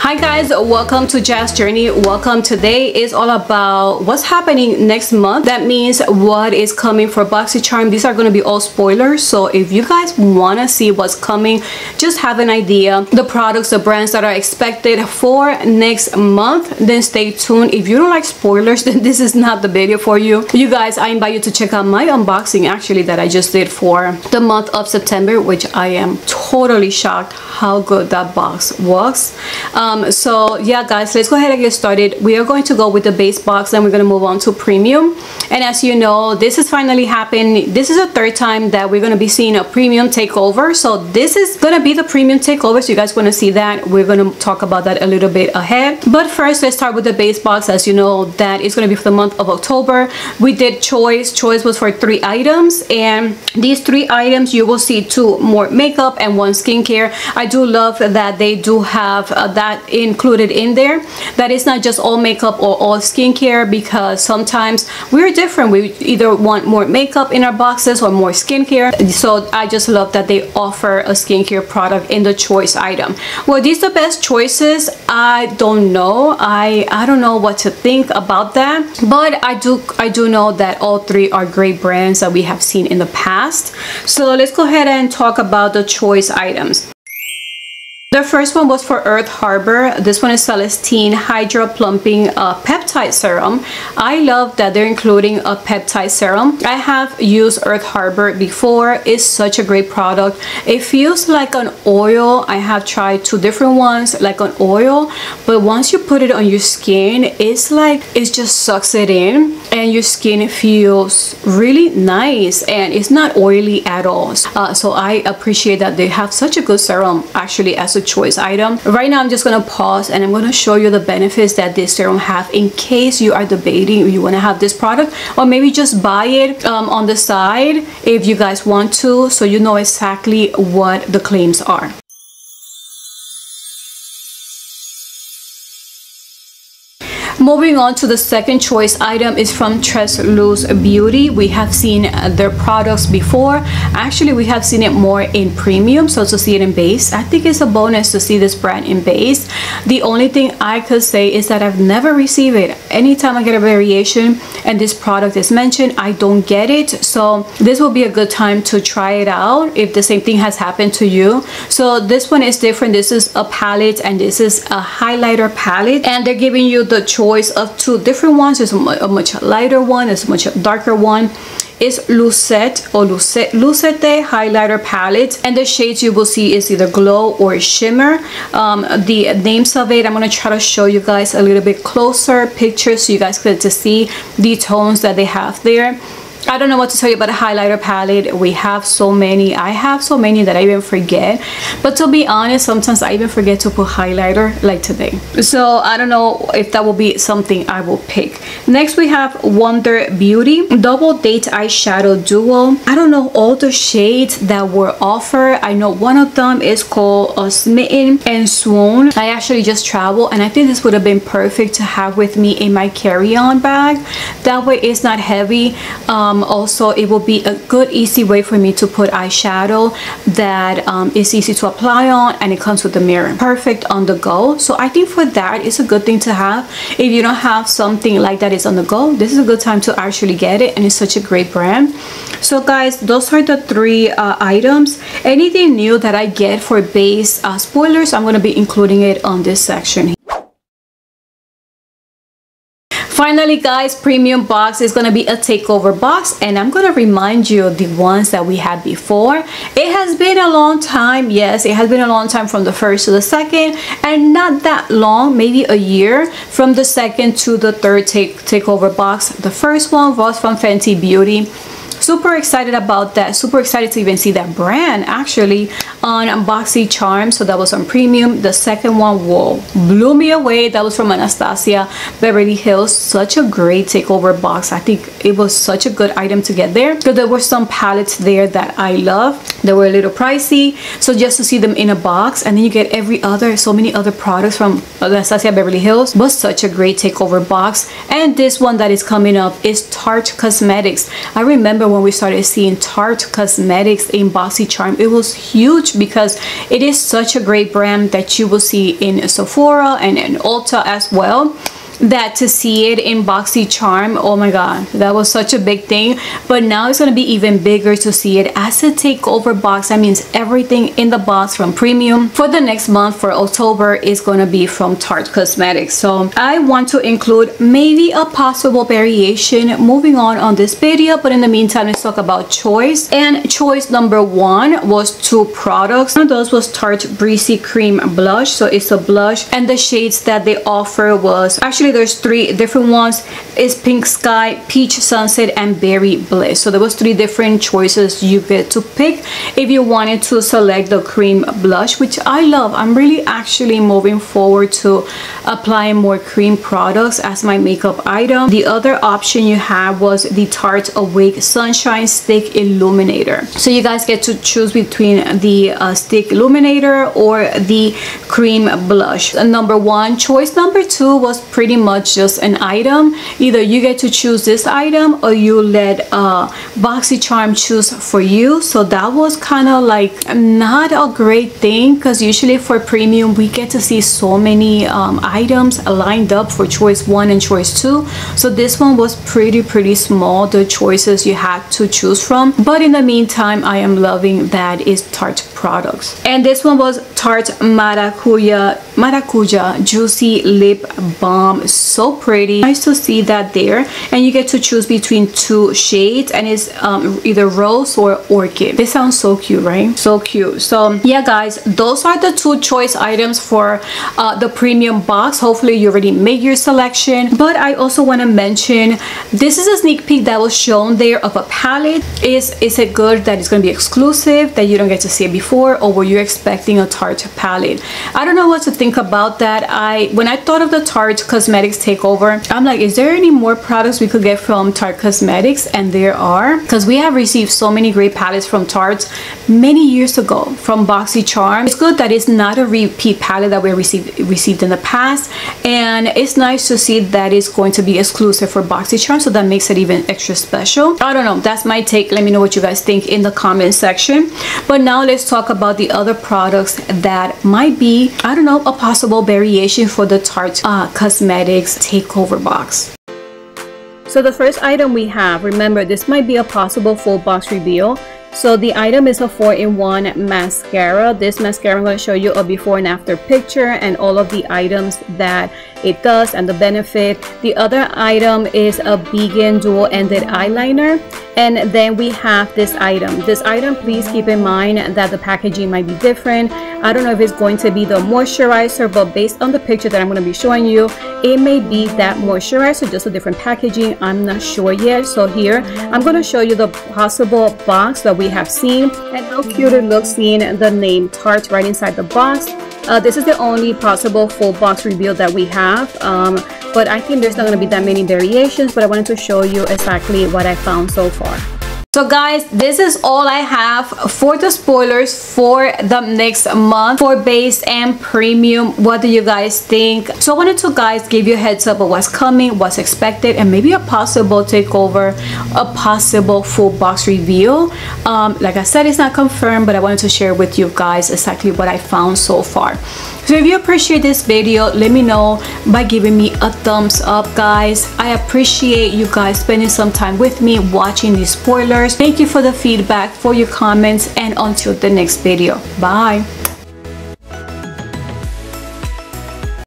Hi guys, welcome to Jazz Journey. Welcome. Today is all about what's happening next month. That means what is coming for BoxyCharm. These are going to be all spoilers, so if you guys want to see what's coming, just have an idea, the products, the brands that are expected for next month, then stay tuned. If you don't like spoilers, then this is not the video for you. You guys, I invite you to check out my unboxing actually that I just did for the month of September, which I am totally shocked how good that box was. So yeah guys, let's go ahead and get started. We are going to go with the base box, then we're going to move on to premium. And as you know, this has finally happened. This is the third time that we're going to be seeing a premium takeover, so this is going to be the premium takeover. So you guys want to see that, we're going to talk about that a little bit ahead. But first, let's start with the base box. As you know, that is going to be for the month of October. We did choice was for 3 items, and these 3 items you will see 2 more makeup and 1 skincare. I do love that they do have that included in there, that is not just all makeup or all skincare, because sometimes we're different. We either want more makeup in our boxes or more skincare. So I just love that they offer a skincare product in the choice item. Were these the best choices? I don't know. I don't know what to think about that, but I do know that all 3 are great brands that we have seen in the past. So let's go ahead and talk about the choice items. The first one was for Earth Harbor. This one is Celestine Hydra Plumping Peptide Serum. I love that they're including a peptide serum. I have used Earth Harbor before. It's such a great product. It feels like an oil. I have tried 2 different ones like an oil, but once you put it on your skin, it's like it just sucks it in and your skin feels really nice and it's not oily at all. So I appreciate that they have such a good serum actually as a choice item. Right now I'm just going to pause and I'm going to show you the benefits that this serum have in case you are debating if you want to have this product, or maybe just buy it on the side if you guys want to, so you know exactly what the claims are. Moving on to the second choice item is from Tresloose Beauty. We have seen their products before. Actually, we have seen it more in premium, so to see it in base, I think it's a bonus to see this brand in base. The only thing I could say is that I've never received it. Anytime I get a variation and this product is mentioned, I don't get it. So this will be a good time to try it out if the same thing has happened to you. So this one is different. This is a palette and this is a highlighter palette, and they're giving you the choice of 2 different ones. There's a much lighter one, there's a much darker one. It's Lucette or Lucette highlighter palette, and the shades you will see is either glow or shimmer. The names of it, I'm going to try to show you guys a little bit closer pictures so you guys get to see the tones that they have there. I don't know what to tell you about a highlighter palette. We have so many. I have so many that I even forget. But to be honest, sometimes I even forget to put highlighter, like today. So I don't know if that will be something I will pick. Next we have Wonder Beauty Double Date Eyeshadow Duo. I don't know all the shades that were offered. I know one of them is called Smitten and Swoon. I actually just traveled and I think this would have been perfect to have with me in my carry-on bag. That way it's not heavy. Also, it will be a good easy way for me to put eyeshadow that is easy to apply on, and it comes with a mirror. Perfect on the go. So I think for that, it's a good thing to have. If you don't have something like that is on the go, this is a good time to actually get it, and it's such a great brand. So guys, those are the 3 items. Anything new that I get for base spoilers, I'm going to be including it on this section. Finally guys, premium box is going to be a takeover box, and I'm going to remind you of the ones that we had before. It has been a long time. Yes, it has been a long time from the first to the second, and not that long, maybe a year from the second to the third takeover box. The first one was from Fenty Beauty. Super excited about that. Super excited to even see that brand actually on BoxyCharm. So that was on premium. The second one, whoa, blew me away. That was from Anastasia Beverly Hills. Such a great takeover box. I think it was such a good item to get there, because there were some palettes there that I love. They were a little pricey, so just to see them in a box, and then you get so many other products from Anastasia Beverly Hills, was such a great takeover box. And this one that is coming up is Tarte Cosmetics. I remember when we started seeing Tarte Cosmetics in BoxyCharm. It was huge because it is such a great brand that you will see in Sephora and in Ulta as well. That to see it in BoxyCharm, oh my god, that was such a big thing. But now it's going to be even bigger to see it as a takeover box. That means everything in the box from premium for the next month, for October, is going to be from Tarte Cosmetics. So I want to include maybe a possible variation moving on this video, but in the meantime, let's talk about choice. And choice number one was 2 products. One of those was Tarte Breezy Cream Blush. So it's a blush, and the shades that they offer was actually, there's 3 different ones. It's Pink Sky, Peach Sunset, and Berry Bliss. So there was 3 different choices you get to pick if you wanted to select the cream blush, which I love. I'm really actually moving forward to applying more cream products as my makeup item. The other option you have was the Tarte Awake Sunshine Stick Illuminator. So you guys get to choose between the stick illuminator or the cream blush. Number 1. Choice number 2 was pretty much just an item. Either you get to choose this item or you let BoxyCharm choose for you. So that was kind of like not a great thing, because usually for premium we get to see so many items lined up for choice 1 and choice 2. So this one was pretty small, the choices you had to choose from. But in the meantime, I am loving that is Tarte products. And this one was Tarte Maracuja Juicy Lip Balm. So pretty, nice to see that there. And you get to choose between 2 shades, and it's either rose or orchid. This sounds so cute, right? So cute. So yeah guys, those are the 2 choice items for the premium box. Hopefully you already made your selection, but I also want to mention this is a sneak peek that was shown there of a palette. Is it good that it's going to be exclusive, that you don't get to see it before, or were you expecting a Tarte palette? I don't know what to think about that. When I thought of the Tarte Cosmetics takeover, I'm like, is there any more products we could get from Tarte Cosmetics? And there are, because we have received so many great palettes from Tarte many years ago from BoxyCharm. It's good that it's not a repeat palette that we received in the past, and it's nice to see that it's going to be exclusive for BoxyCharm, so that makes it even extra special. I don't know, that's my take. Let me know what you guys think in the comment section. But now let's talk about the other products that might be, I don't know, a possible variation for the Tarte Cosmetics takeover box. So the first item we have, remember this might be a possible full box reveal. So the item is a 4-in-1 mascara. This mascara, I'm going to show you a before and after picture and all of the items that it does and the benefit. The other item is a vegan dual-ended eyeliner. And then we have this item. This item, please keep in mind that the packaging might be different. I don't know if it's going to be the moisturizer, but based on the picture that I'm going to be showing you, it may be that moisturizer, just a different packaging. I'm not sure yet. So here, I'm going to show you the possible box that we have seen and how cute it looks seeing the name Tarte right inside the box. This is the only possible full box reveal that we have, but I think there's not going to be that many variations, but I wanted to show you exactly what I found so far. So guys, this is all I have for the spoilers for the next month for base and premium. What do you guys think? So I wanted to guys give you a heads up of what's coming, what's expected, and maybe a possible takeover, a possible full box reveal. Like I said, it's not confirmed, but I wanted to share with you guys exactly what I found so far. So if you appreciate this video, let me know by giving me a thumbs up, guys. I appreciate you guys spending some time with me watching these spoilers. Thank you for the feedback, for your comments, and until the next video. Bye.